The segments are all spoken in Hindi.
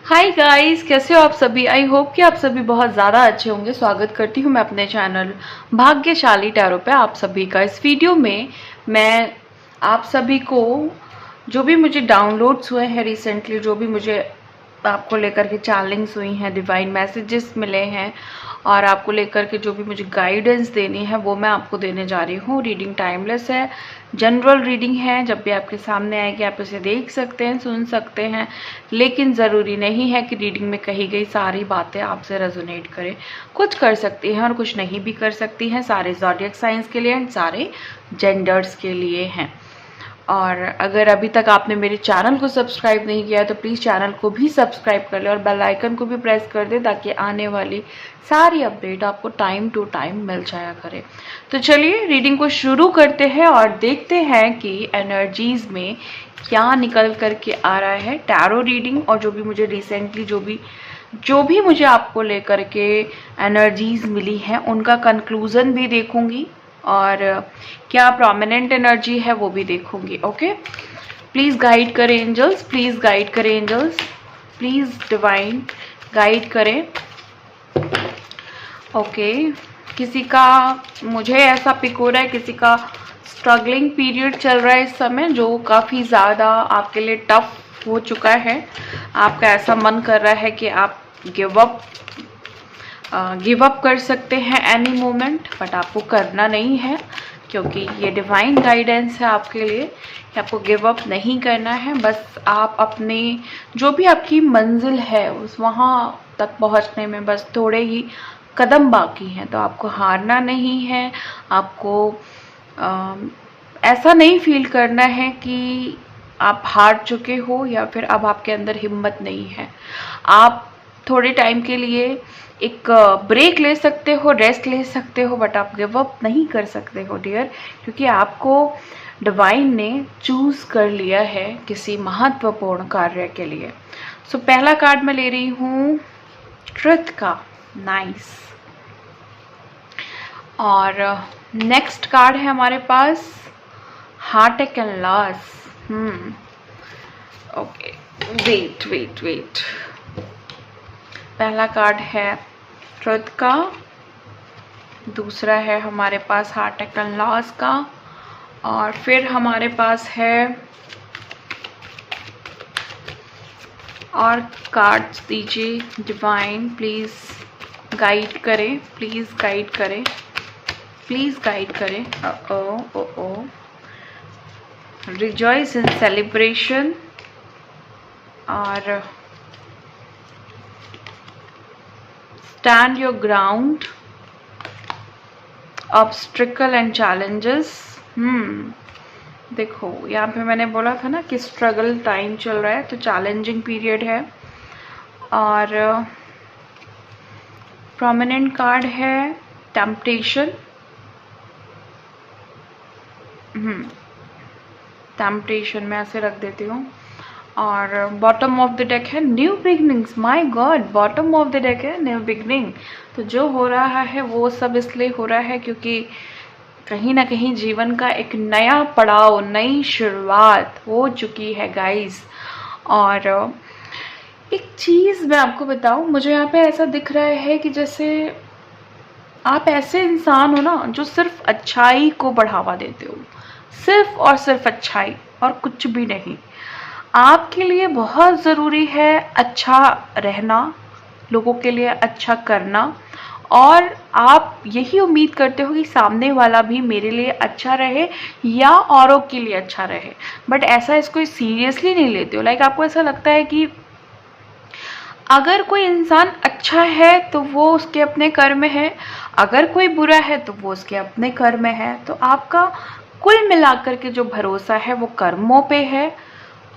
हाय गाइस, कैसे हो आप सभी। आई होप कि आप सभी बहुत ज़्यादा अच्छे होंगे। स्वागत करती हूँ मैं अपने चैनल भाग्यशाली टैरो पे आप सभी का। इस वीडियो में मैं आप सभी को जो भी मुझे डाउनलोड्स हुए हैं रिसेंटली, जो भी मुझे आपको लेकर के चैलेंज हुई हैं, डिवाइन मैसेजेस मिले हैं और आपको लेकर के जो भी मुझे गाइडेंस देनी है वो मैं आपको देने जा रही हूँ। रीडिंग टाइमलेस है, जनरल रीडिंग है। जब भी आपके सामने आएगी आप इसे देख सकते हैं, सुन सकते हैं, लेकिन ज़रूरी नहीं है कि रीडिंग में कही गई सारी बातें आपसे रेजोनेट करें। कुछ कर सकती हैं और कुछ नहीं भी कर सकती हैं। सारे ज़ोडिएक साइंस के लिए एंड सारे जेंडर्स के लिए हैं। और अगर अभी तक आपने मेरे चैनल को सब्सक्राइब नहीं किया है तो प्लीज़ चैनल को भी सब्सक्राइब कर ले और बेल आइकन को भी प्रेस कर दे ताकि आने वाली सारी अपडेट आपको टाइम टू टाइम मिल जाया करे। तो चलिए रीडिंग को शुरू करते हैं और देखते हैं कि एनर्जीज में क्या निकल करके आ रहा है। टैरो रीडिंग और जो भी मुझे रिसेंटली जो भी मुझे आपको लेकर के एनर्जीज मिली हैं उनका कंक्लूजन भी देखूंगी और क्या प्रोमिनेंट एनर्जी है वो भी देखूंगी। ओके, प्लीज़ गाइड करें एंजल्स, प्लीज़ गाइड करें एंजल्स, प्लीज़ डिवाइन गाइड करें। ओके, किसी का मुझे ऐसा पिक हो रहा है, किसी का स्ट्रगलिंग पीरियड चल रहा है इस समय जो काफ़ी ज़्यादा आपके लिए टफ हो चुका है। आपका ऐसा मन कर रहा है कि आप गिव अप कर सकते हैं एनी मोमेंट, बट आपको करना नहीं है क्योंकि ये डिवाइन गाइडेंस है आपके लिए कि आपको गिव अप नहीं करना है। बस आप अपने जो भी आपकी मंजिल है उस वहाँ तक पहुँचने में बस थोड़े ही कदम बाकी हैं, तो आपको हारना नहीं है। आपको ऐसा नहीं फील करना है कि आप हार चुके हो या फिर अब आपके अंदर हिम्मत नहीं है। आप थोड़े टाइम के लिए एक ब्रेक ले सकते हो, रेस्ट ले सकते हो, बट आप गिव अप नहीं कर सकते हो डियर, क्योंकि आपको डिवाइन ने चूज कर लिया है किसी महत्वपूर्ण कार्य के लिए। सो पहला कार्ड मैं ले रही हूँ ट्रुथ का, नाइस। और नेक्स्ट कार्ड है हमारे पास heart and loss. Okay, wait. पहला कार्ड है ट्रुथ का, दूसरा है हमारे पास हार्ट एंड लॉस का, और फिर हमारे पास है और कार्ड्स दीजिए डिवाइन, प्लीज़ गाइड करें, प्लीज़ गाइड करें, प्लीज़ गाइड करें। ओ रिजॉइस इन सेलिब्रेशन और stand your ground, obstacle and challenges. देखो यहाँ पे मैंने बोला था ना कि स्ट्रगल टाइम चल रहा है, तो चैलेंजिंग पीरियड है। और प्रोमिनेंट कार्ड है टेम्पटेशन। टेम्पटेशन मैं ऐसे रख देती हूँ। और बॉटम ऑफ द डेक है new beginnings. My God, bottom of the deck है न्यू बिगनिंग। तो जो हो रहा है वो सब इसलिए हो रहा है क्योंकि कहीं ना कहीं जीवन का एक नया पड़ाव, नई शुरुआत हो चुकी है गाइस। और एक चीज़ मैं आपको बताऊं, मुझे यहाँ पे ऐसा दिख रहा है कि जैसे आप ऐसे इंसान हो ना जो सिर्फ अच्छाई को बढ़ावा देते हो, सिर्फ और सिर्फ अच्छाई और कुछ भी नहीं। आपके लिए बहुत ज़रूरी है अच्छा रहना, लोगों के लिए अच्छा करना, और आप यही उम्मीद करते हो कि सामने वाला भी मेरे लिए अच्छा रहे या औरों के लिए अच्छा रहे, बट ऐसा इसको सीरियसली नहीं लेते हो। लाइक आपको ऐसा लगता है कि अगर कोई इंसान अच्छा है तो वो उसके अपने कर्म है, अगर कोई बुरा है तो वो उसके अपने कर्म है। तो आपका कुल मिलाकर के जो भरोसा है वो कर्मों पे है।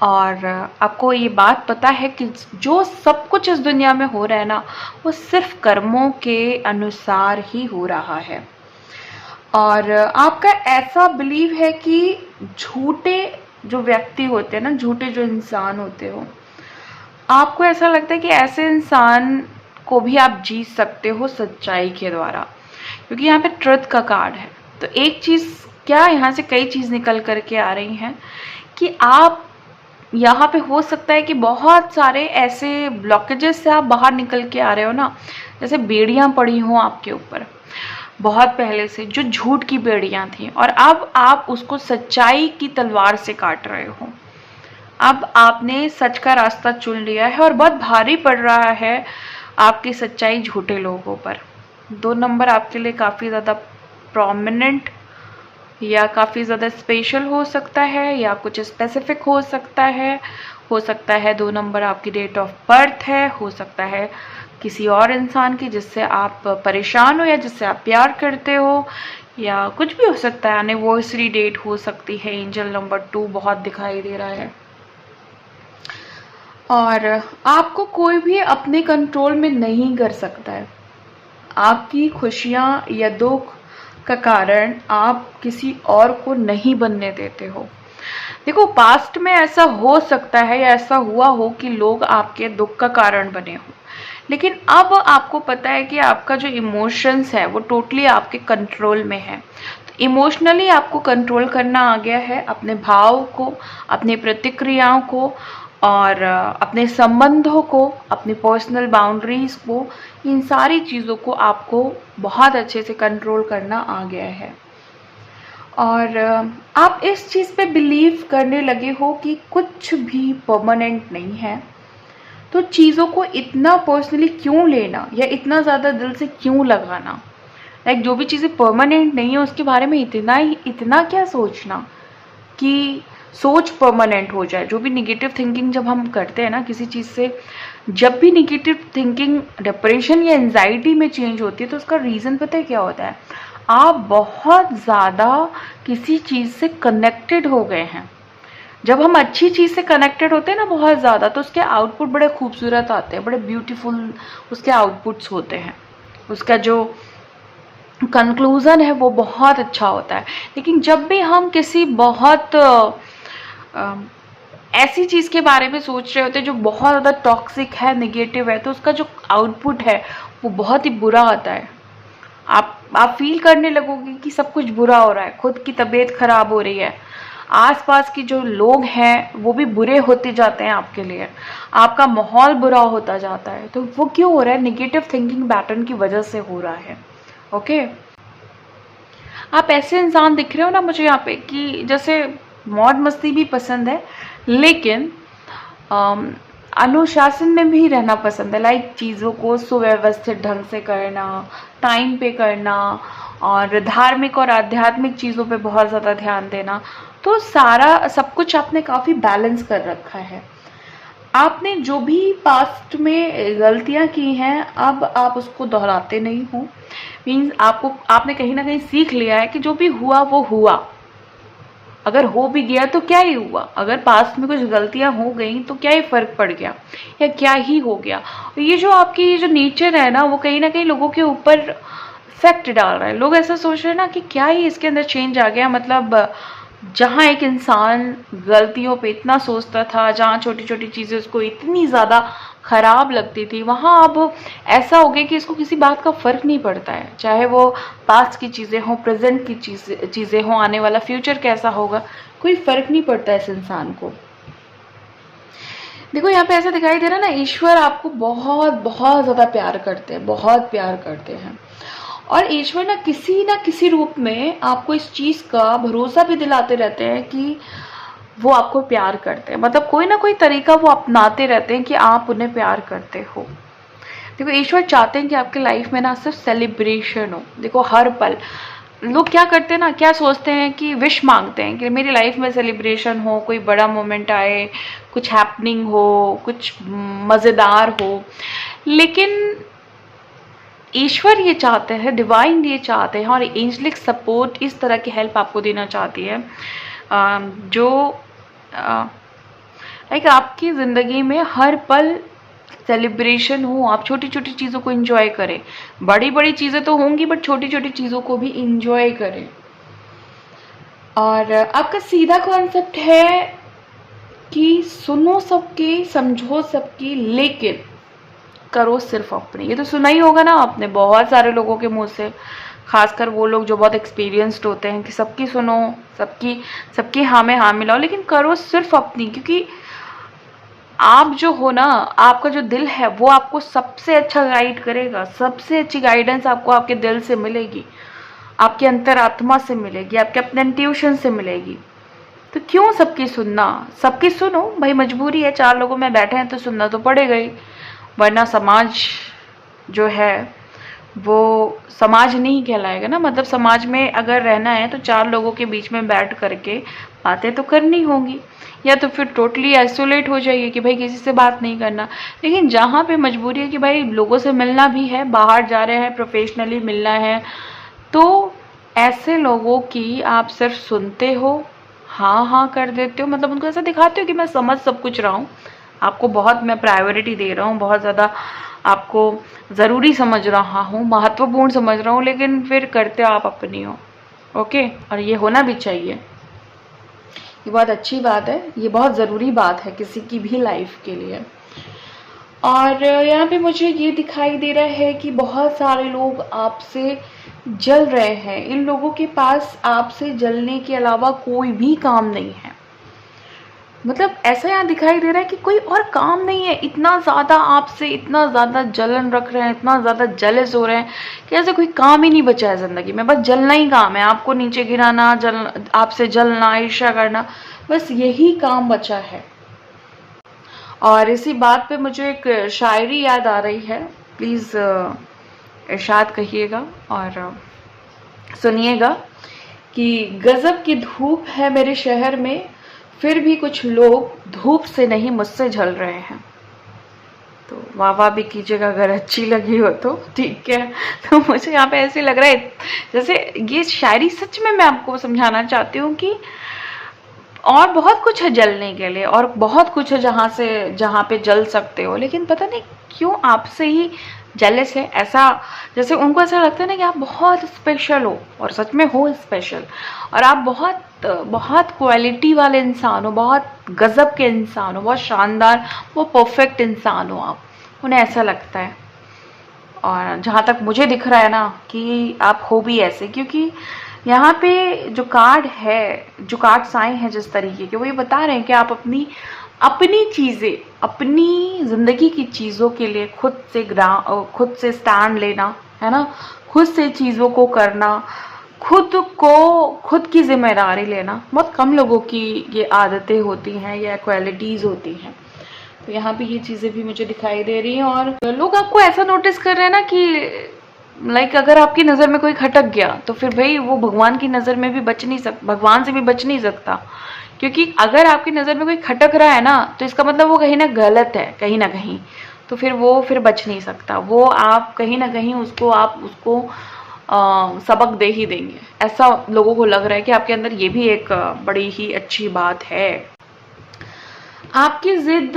और आपको ये बात पता है कि जो सब कुछ इस दुनिया में हो रहा है ना वो सिर्फ कर्मों के अनुसार ही हो रहा है। और आपका ऐसा बिलीव है कि झूठे जो व्यक्ति होते हैं ना, झूठे जो इंसान होते हो, आपको ऐसा लगता है कि ऐसे इंसान को भी आप जीत सकते हो सच्चाई के द्वारा, क्योंकि यहाँ पे ट्रुथ का कार्ड है। तो एक चीज़ क्या यहाँ से कई चीज़ निकल करके आ रही हैं कि आप यहाँ पे हो सकता है कि बहुत सारे ऐसे ब्लॉकेजेस से आप बाहर निकल के आ रहे हो ना, जैसे बेड़ियाँ पड़ी हों आपके ऊपर बहुत पहले से, जो झूठ की बेड़ियाँ थी, और अब आप उसको सच्चाई की तलवार से काट रहे हो। अब आपने सच का रास्ता चुन लिया है और बहुत भारी पड़ रहा है आपकी सच्चाई झूठे लोगों पर। 2 नंबर आपके लिए काफ़ी ज़्यादा प्रोमिनेंट या काफ़ी ज़्यादा स्पेशल हो सकता है, या कुछ स्पेसिफिक हो सकता है। 2 नंबर आपकी डेट ऑफ बर्थ है, हो सकता है किसी और इंसान की जिससे आप परेशान हो या जिससे आप प्यार करते हो, या कुछ भी हो सकता है। एनिवर्सरी डेट हो सकती है। एंजल नंबर 2 बहुत दिखाई दे रहा है। और आपको कोई भी अपने कंट्रोल में नहीं कर सकता है। आपकी खुशियाँ या दुख का कारण आप किसी और को नहीं बनने देते हो। देखो, पास्ट में ऐसा हो सकता है या ऐसा हुआ हो कि लोग आपके दुख का कारण बने हो, लेकिन अब आपको पता है कि आपका जो इमोशंस है वो टोटली आपके कंट्रोल में है। तो इमोशनली आपको कंट्रोल करना आ गया है, अपने भाव को, अपनी प्रतिक्रियाओं को, और अपने संबंधों को, अपनी पर्सनल बाउंड्रीज को, इन सारी चीज़ों को आपको बहुत अच्छे से कंट्रोल करना आ गया है। और आप इस चीज़ पे बिलीव करने लगे हो कि कुछ भी परमानेंट नहीं है। तो चीज़ों को इतना पर्सनली क्यों लेना, या इतना ज़्यादा दिल से क्यों लगाना। लाइक जो भी चीज़ें परमानेंट नहीं है उसके बारे में इतना क्या सोचना कि सोच परमानेंट हो जाए। जो भी निगेटिव थिंकिंग जब हम करते हैं ना किसी चीज़ से, जब भी निगेटिव थिंकिंग डिप्रेशन या एंजाइटी में चेंज होती है, तो उसका रीज़न पता है क्या होता है? आप बहुत ज़्यादा किसी चीज़ से कनेक्टेड हो गए हैं। जब हम अच्छी चीज़ से कनेक्टेड होते हैं ना बहुत ज़्यादा, तो उसके आउटपुट बड़े खूबसूरत आते हैं, बड़े ब्यूटीफुल उसके आउटपुट्स होते हैं। उसका जो कंक्लूज़न है वो बहुत अच्छा होता है। लेकिन जब भी हम किसी बहुत ऐसी चीज़ के बारे में सोच रहे होते हैं जो बहुत ज़्यादा टॉक्सिक है, नेगेटिव है, तो उसका जो आउटपुट है वो बहुत ही बुरा आता है। आप फील करने लगोगे कि सब कुछ बुरा हो रहा है, खुद की तबीयत खराब हो रही है, आसपास की जो लोग हैं वो भी बुरे होते जाते हैं आपके लिए, आपका माहौल बुरा होता जाता है। तो वो क्यों हो रहा है? नेगेटिव थिंकिंग पैटर्न की वजह से हो रहा है। ओके, आप ऐसे इंसान दिख रहे हो ना मुझे यहाँ पे कि जैसे मौज मस्ती भी पसंद है, लेकिन अनुशासन में भी रहना पसंद है। लाइक चीज़ों को सुव्यवस्थित ढंग से करना, टाइम पे करना, और धार्मिक और आध्यात्मिक चीज़ों पे बहुत ज़्यादा ध्यान देना। तो सारा सब कुछ आपने काफ़ी बैलेंस कर रखा है। आपने जो भी पास्ट में गलतियां की हैं, अब आप उसको दोहराते नहीं हो। मीन्स आपने कहीं ना कहीं सीख लिया है कि जो भी हुआ वो हुआ। अगर हो भी गया तो क्या ही हुआ, अगर पास्ट में कुछ गलतियां हो गई तो क्या ही फर्क पड़ गया, या क्या ही हो गया। ये जो आपकी जो नेचर है ना, वो कहीं ना कहीं लोगों के ऊपर इफेक्ट डाल रहा है। लोग ऐसा सोच रहे हैं ना कि क्या ही इसके अंदर चेंज आ गया। मतलब जहाँ एक इंसान गलतियों पे इतना सोचता था, जहाँ छोटी छोटी चीज़ें उसको इतनी ज़्यादा खराब लगती थी, वहाँ अब ऐसा हो गया कि इसको किसी बात का फ़र्क नहीं पड़ता है। चाहे वो पास्ट की चीज़ें हों, प्रेजेंट की चीज़ें हों, आने वाला फ्यूचर कैसा होगा, कोई फ़र्क नहीं पड़ता इस इंसान को। देखो यहाँ पे ऐसा दिखाई दे रहा है ना, ईश्वर आपको बहुत बहुत ज़्यादा प्यार करते हैं, बहुत प्यार करते हैं। और ईश्वर ना किसी रूप में आपको इस चीज़ का भरोसा भी दिलाते रहते हैं कि वो आपको प्यार करते हैं। मतलब कोई ना कोई तरीका वो अपनाते रहते हैं कि आप उन्हें प्यार करते हो। देखो, ईश्वर चाहते हैं कि आपके लाइफ में ना सिर्फ सेलिब्रेशन हो। देखो, हर पल लोग क्या करते हैं ना, क्या सोचते हैं कि विश मांगते हैं कि मेरी लाइफ में सेलिब्रेशन हो, कोई बड़ा मोमेंट आए, कुछ हैपनिंग हो, कुछ मज़ेदार हो। लेकिन ईश्वर ये चाहते हैं, डिवाइन ये चाहते हैं, और एंजलिक सपोर्ट इस तरह की हेल्प आपको देना चाहती है जो लाइक आपकी ज़िंदगी में हर पल सेलिब्रेशन हो, आप छोटी छोटी चीज़ों को एंजॉय करें। बड़ी बड़ी चीज़ें तो होंगी, बट छोटी छोटी चीज़ों को भी एंजॉय करें। और आपका सीधा कॉन्सेप्ट है कि सुनो सबकी, समझो सबकी, लेकिन करो सिर्फ अपनी। ये तो सुना ही होगा ना आपने बहुत सारे लोगों के मुंह से, खासकर वो लोग जो बहुत एक्सपीरियंस्ड होते हैं, कि सबकी सुनो, सबकी हाँ में हाँ मिलाओ, लेकिन करो सिर्फ अपनी। क्योंकि आप जो हो ना, आपका जो दिल है वो आपको सबसे अच्छा गाइड करेगा, सबसे अच्छी गाइडेंस आपको आपके दिल से मिलेगी, आपके अंतरात्मा से मिलेगी, आपके अपने इंट्यूशन से मिलेगी। तो क्यों सबकी सुनना, सबकी सुनो भाई, मजबूरी है, 4 लोगों में बैठे हैं तो सुनना तो पड़ेगा ही, वरना समाज जो है वो समाज नहीं कहलाएगा ना। मतलब समाज में अगर रहना है तो 4 लोगों के बीच में बैठ करके बातें तो करनी होंगी, या तो फिर टोटली आइसोलेट हो जाइए कि भाई किसी से बात नहीं करना। लेकिन जहाँ पे मजबूरी है कि भाई लोगों से मिलना भी है, बाहर जा रहे हैं, प्रोफेशनली मिलना है, तो ऐसे लोगों की आप सिर्फ सुनते हो, हाँ हाँ कर देते हो, मतलब उनको ऐसा दिखाते हो कि मैं समझ सब कुछ रहा हूँ, आपको बहुत मैं प्रायोरिटी दे रहा हूँ, बहुत ज़्यादा आपको ज़रूरी समझ रहा हूँ, महत्वपूर्ण समझ रहा हूँ, लेकिन फिर करते आप अपनी हो। ओके, और ये होना भी चाहिए, ये बहुत अच्छी बात है, ये बहुत ज़रूरी बात है किसी की भी लाइफ के लिए। और यहाँ पे मुझे ये दिखाई दे रहा है कि बहुत सारे लोग आपसे जल रहे हैं, इन लोगों के पास आपसे जलने के अलावा कोई भी काम नहीं है। मतलब ऐसा यहाँ दिखाई दे रहा है कि कोई और काम नहीं है, इतना ज़्यादा आपसे, इतना ज़्यादा जलन रख रहे हैं, इतना ज़्यादा जेलस हो रहे हैं कि ऐसा कोई काम ही नहीं बचा है ज़िंदगी में, बस जलना ही काम है, आपको नीचे गिराना, आपसे जलना, ईर्ष्या करना, बस यही काम बचा है। और इसी बात पे मुझे एक शायरी याद आ रही है, प्लीज़ इरशाद कहिएगा और सुनिएगा कि गज़ब की धूप है मेरे शहर में, फिर भी कुछ लोग धूप से नहीं मुझसे जल रहे हैं। तो वाह वाह भी कीजिएगा अगर अच्छी लगी हो तो, ठीक है। तो मुझे यहाँ पे ऐसे लग रहा है जैसे ये शायरी सच में मैं आपको समझाना चाहती हूँ कि और बहुत कुछ है जलने के लिए, और बहुत कुछ है जहाँ पे जल सकते हो, लेकिन पता नहीं क्यों आपसे ही जेलस है। ऐसा जैसे उनको ऐसा लगता है ना कि आप बहुत स्पेशल हो, और सच में हो स्पेशल, और आप बहुत बहुत क्वालिटी वाले इंसान हो, बहुत गजब के इंसान हो, बहुत शानदार, वो परफेक्ट इंसान हो आप, उन्हें ऐसा लगता है। और जहाँ तक मुझे दिख रहा है ना कि आप हो भी ऐसे, क्योंकि यहाँ पे जो कार्ड है, जो कार्ड्स आए हैं जिस तरीके के, वो ये बता रहे हैं कि आप अपनी अपनी चीज़ें, अपनी ज़िंदगी की चीज़ों के लिए खुद से स्टैंड लेना है ना, खुद से चीज़ों को करना, खुद की जिम्मेदारी लेना, बहुत कम लोगों की ये आदतें होती हैं या क्वालिटीज़ होती हैं। तो यहाँ पे ये चीज़ें भी मुझे दिखाई दे रही हैं, और लोग आपको ऐसा नोटिस कर रहे हैं ना कि लाइक अगर आपकी नज़र में कोई खटक गया तो फिर भाई वो भगवान की नज़र में भी बच नहीं सकता, भगवान से भी बच नहीं सकता, क्योंकि अगर आपकी नज़र में कोई खटक रहा है ना तो इसका मतलब वो कहीं ना गलत है, कहीं ना कहीं, तो फिर वो फिर बच नहीं सकता, वो आप कहीं ना कहीं उसको सबक दे ही देंगे। ऐसा लोगों को लग रहा है कि आपके अंदर ये भी एक बड़ी ही अच्छी बात है। आपकी ज़िद,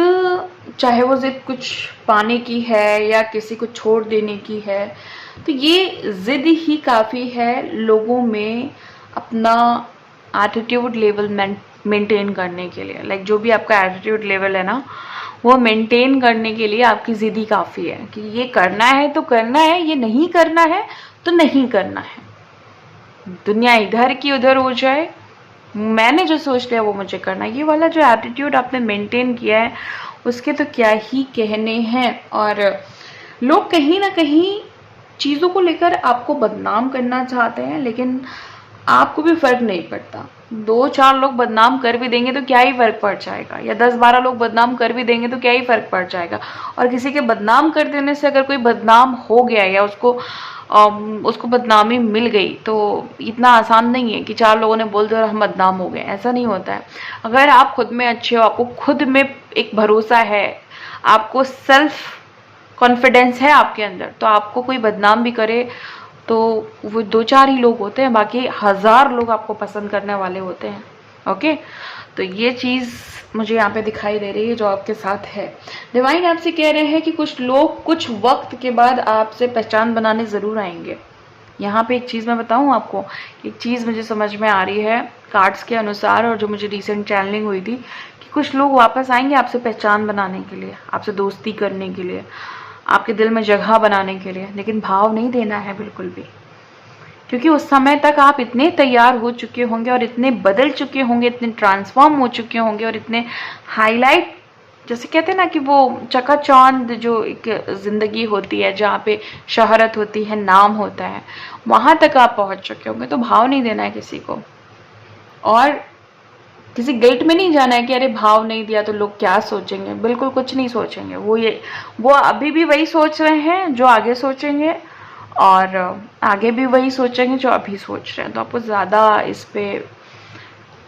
चाहे वो ज़िद कुछ पाने की है या किसी को छोड़ देने की है, तो ये ज़िद ही काफ़ी है लोगों में अपना एटीट्यूड लेवल मेंटेन करने के लिए। लाइक जो भी आपका एटीट्यूड लेवल है ना, वो मेंटेन करने के लिए आपकी ज़िद ही काफ़ी है कि ये करना है तो करना है, ये नहीं करना है तो नहीं करना है, दुनिया इधर की उधर हो जाए, मैंने जो सोच लिया वो मुझे करना है। ये वाला जो एटीट्यूड आपने मेंटेन किया है उसके तो क्या ही कहने हैं। और लोग कहीं ना कहीं चीज़ों को लेकर आपको बदनाम करना चाहते हैं, लेकिन आपको भी फर्क नहीं पड़ता। 2-4 लोग बदनाम कर भी देंगे तो क्या ही फर्क पड़ जाएगा, या 10-12 लोग बदनाम कर भी देंगे तो क्या ही फर्क पड़ जाएगा। और किसी के बदनाम कर देने से अगर कोई बदनाम हो गया या उसको बदनामी मिल गई तो इतना आसान नहीं है कि 4 लोगों ने बोल दिया और हम बदनाम हो गए, ऐसा नहीं होता है। अगर आप खुद में अच्छे हो, आपको खुद में एक भरोसा है, आपको सेल्फ कॉन्फिडेंस है आपके अंदर, तो आपको कोई बदनाम भी करे तो वो 2-4 ही लोग होते हैं, बाकी 1000 लोग आपको पसंद करने वाले होते हैं। ओके, तो ये चीज़ मुझे यहाँ पे दिखाई दे रही है जो आपके साथ है। डिवाइन आपसे कह रहे हैं कि कुछ लोग कुछ वक्त के बाद आपसे पहचान बनाने ज़रूर आएंगे। यहाँ पे एक चीज़ मैं बताऊँ आपको, एक चीज़ मुझे समझ में आ रही है कार्ड्स के अनुसार, और जो मुझे रिसेंट चैनलिंग हुई थी, कि कुछ लोग वापस आएंगे आपसे पहचान बनाने के लिए, आपसे दोस्ती करने के लिए, आपके दिल में जगह बनाने के लिए, लेकिन भाव नहीं देना है बिल्कुल भी, क्योंकि उस समय तक आप इतने तैयार हो चुके होंगे और इतने बदल चुके होंगे, इतने ट्रांसफॉर्म हो चुके होंगे और इतने हाईलाइट जैसे कहते हैं ना कि वो चकाचौंध जो एक ज़िंदगी होती है, जहाँ पे शोहरत होती है, नाम होता है, वहाँ तक आप पहुँच चुके होंगे। तो भाव नहीं देना है किसी को, और किसी गिल्ट में नहीं जाना है कि अरे भाव नहीं दिया तो लोग क्या सोचेंगे। बिल्कुल कुछ नहीं सोचेंगे। वो अभी भी वही सोच रहे हैं जो आगे सोचेंगे, और आगे भी वही सोचेंगे जो अभी सोच रहे हैं। तो आपको ज़्यादा इस पे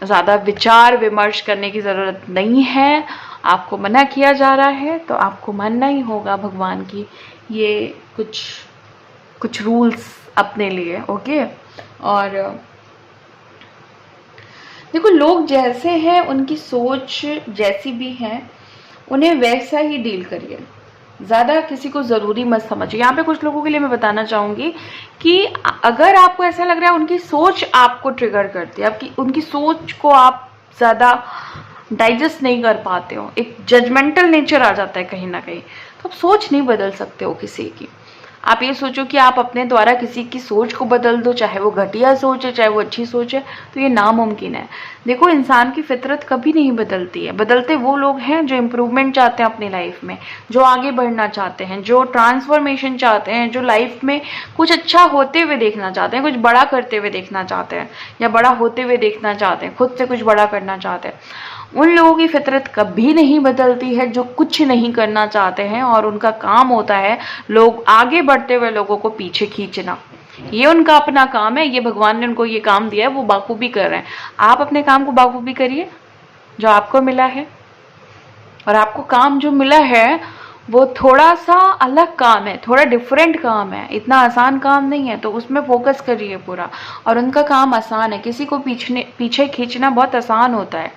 ज़्यादा विचार विमर्श करने की ज़रूरत नहीं है। आपको मना किया जा रहा है तो आपको मानना ही होगा भगवान की ये कुछ रूल्स अपने लिए। ओके, और देखो, लोग जैसे हैं, उनकी सोच जैसी भी है, उन्हें वैसा ही डील करिए। ज़्यादा किसी को ज़रूरी मत समझिए। यहाँ पे कुछ लोगों के लिए मैं बताना चाहूँगी कि अगर आपको ऐसा लग रहा है उनकी सोच आपको ट्रिगर करती है, आपकी उनकी सोच को आप ज़्यादा डाइजेस्ट नहीं कर पाते हो, एक जजमेंटल नेचर आ जाता है कहीं ना कहीं, तो आप सोच नहीं बदल सकते हो किसी की। आप ये सोचो कि आप अपने द्वारा किसी की सोच को बदल दो, चाहे वो घटिया सोच है चाहे वो अच्छी सोच है, तो ये नामुमकिन है। देखो, इंसान की फितरत कभी नहीं बदलती है। बदलते वो लोग हैं जो इम्प्रूवमेंट चाहते हैं अपनी लाइफ में, जो आगे बढ़ना चाहते हैं, जो ट्रांसफॉर्मेशन चाहते हैं, जो लाइफ में कुछ अच्छा होते हुए देखना चाहते हैं, कुछ बड़ा करते हुए देखना चाहते हैं, या बड़ा होते हुए देखना चाहते हैं, खुद से कुछ बड़ा करना चाहते हैं। उन लोगों की फितरत कभी नहीं बदलती है जो कुछ नहीं करना चाहते हैं, और उनका काम होता है लोग आगे बढ़ते हुए लोगों को पीछे खींचना। ये उनका अपना काम है, ये भगवान ने उनको ये काम दिया है, वो बाखूबी कर रहे हैं। आप अपने काम को बाखूबी करिए जो आपको मिला है, और आपको काम जो मिला है वो थोड़ा सा अलग काम है, थोड़ा डिफरेंट काम है, इतना आसान काम नहीं है, तो उसमें फोकस करिए पूरा। और उनका काम आसान है। किसी को पीछे खींचना बहुत आसान होता है,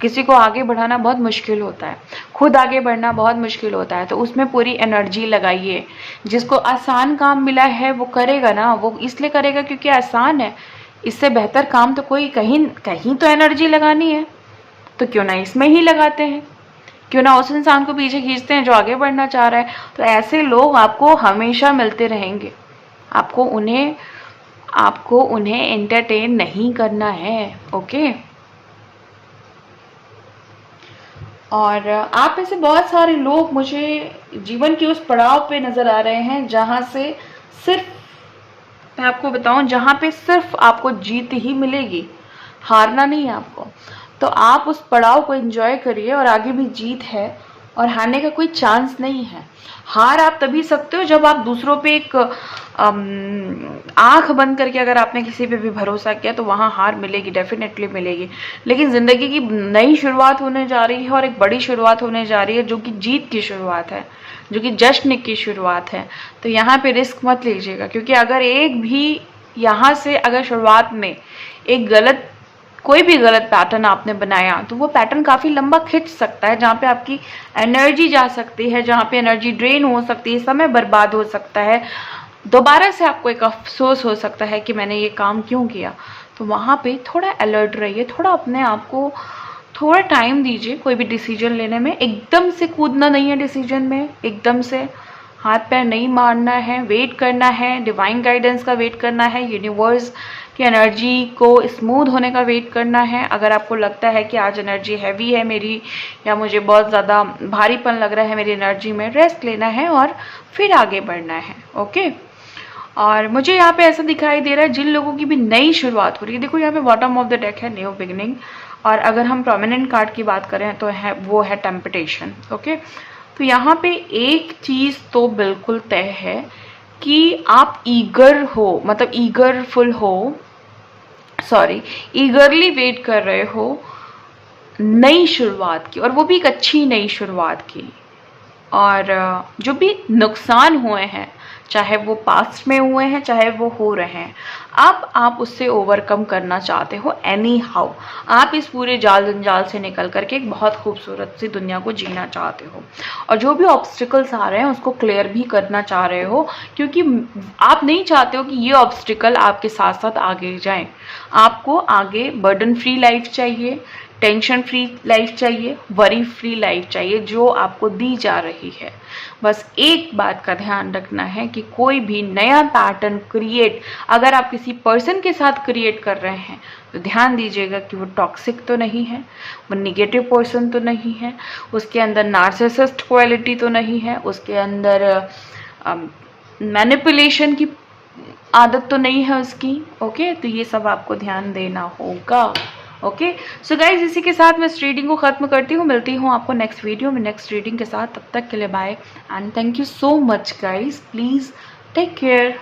किसी को आगे बढ़ाना बहुत मुश्किल होता है, खुद आगे बढ़ना बहुत मुश्किल होता है। तो उसमें पूरी एनर्जी लगाइए। जिसको आसान काम मिला है वो करेगा ना, वो इसलिए करेगा क्योंकि आसान है। इससे बेहतर काम तो कोई कहीं कहीं तो एनर्जी लगानी है, तो क्यों ना इसमें ही लगाते हैं, क्यों ना उस इंसान को पीछे खींचते हैं जो आगे बढ़ना चाह रहा है। तो ऐसे लोग आपको हमेशा मिलते रहेंगे। आपको उन्हें एंटरटेन नहीं करना है। ओके, और आप में से बहुत सारे लोग मुझे जीवन के उस पड़ाव पे नज़र आ रहे हैं जहाँ से सिर्फ मैं आपको बताऊं, जहाँ पे सिर्फ आपको जीत ही मिलेगी, हारना नहीं है आपको। तो आप उस पड़ाव को एंजॉय करिए, और आगे भी जीत है और हारने का कोई चांस नहीं है। हार आप तभी सकते हो जब आप दूसरों पे एक आंख बंद करके अगर आपने किसी पे भी भरोसा किया, तो वहाँ हार मिलेगी, डेफिनेटली मिलेगी। लेकिन ज़िंदगी की नई शुरुआत होने जा रही है, और एक बड़ी शुरुआत होने जा रही है जो कि जीत की शुरुआत है, जो कि जश्न की शुरुआत है। तो यहाँ पे रिस्क मत लीजिएगा, क्योंकि अगर एक भी यहाँ से अगर शुरुआत में एक कोई भी गलत पैटर्न आपने बनाया, तो वो पैटर्न काफ़ी लंबा खिंच सकता है, जहाँ पे आपकी एनर्जी जा सकती है, जहाँ पे एनर्जी ड्रेन हो सकती है, समय बर्बाद हो सकता है, दोबारा से आपको एक अफसोस हो सकता है कि मैंने ये काम क्यों किया। तो वहाँ पे थोड़ा अलर्ट रहिए, थोड़ा अपने आप को थोड़ा टाइम दीजिए कोई भी डिसीजन लेने में। एकदम से कूदना नहीं है डिसीजन में, एकदम से हाथ पैर नहीं मारना है, वेट करना है, डिवाइन गाइडेंस का वेट करना है, यूनिवर्स की एनर्जी को स्मूथ होने का वेट करना है। अगर आपको लगता है कि आज एनर्जी हैवी है मेरी, या मुझे बहुत ज़्यादा भारीपन लग रहा है मेरी एनर्जी में, रेस्ट लेना है और फिर आगे बढ़ना है। ओके, और मुझे यहाँ पे ऐसा दिखाई दे रहा है जिन लोगों की भी नई शुरुआत हो रही है। देखो, यहाँ पे बॉटम ऑफ द डेक है न्यू बिगिनिंग, और अगर हम प्रोमिनेंट कार्ड की बात करें तो वो है टेम्पटेशन। ओके, तो यहाँ पे एक चीज़ तो बिल्कुल तय है कि आप ईगरली वेट कर रहे हो नई शुरुआत की, और वो भी एक अच्छी नई शुरुआत की। और जो भी नुकसान हुए हैं, चाहे वो पास्ट में हुए हैं चाहे वो हो रहे हैं, अब आप उससे ओवरकम करना चाहते हो एनी हाउ। आप इस पूरे जाल जंजाल से निकल करके एक बहुत खूबसूरत सी दुनिया को जीना चाहते हो, और जो भी ऑब्स्टिकल्स आ रहे हैं उसको क्लियर भी करना चाह रहे हो, क्योंकि आप नहीं चाहते हो कि ये ऑब्स्टिकल आपके साथ साथ आगे जाएं। आपको आगे बर्डन फ्री लाइफ चाहिए, टेंशन फ्री लाइफ चाहिए, वरी फ्री लाइफ चाहिए जो आपको दी जा रही है। बस एक बात का ध्यान रखना है कि कोई भी नया पैटर्न क्रिएट अगर आप किसी पर्सन के साथ क्रिएट कर रहे हैं तो ध्यान दीजिएगा कि वो टॉक्सिक तो नहीं है, वो निगेटिव पर्सन तो नहीं है, उसके अंदर नार्सिसिस्ट क्वालिटी तो नहीं है, उसके अंदर मैनिपुलेशन की आदत तो नहीं है उसकी। ओके, तो ये सब आपको ध्यान देना होगा। ओके सो गाइज, इसी के साथ मैं इस रीडिंग को ख़त्म करती हूँ। मिलती हूँ आपको नेक्स्ट वीडियो में नेक्स्ट रीडिंग के साथ। तब तक के लिए bye and thank you so much guys. Please take care.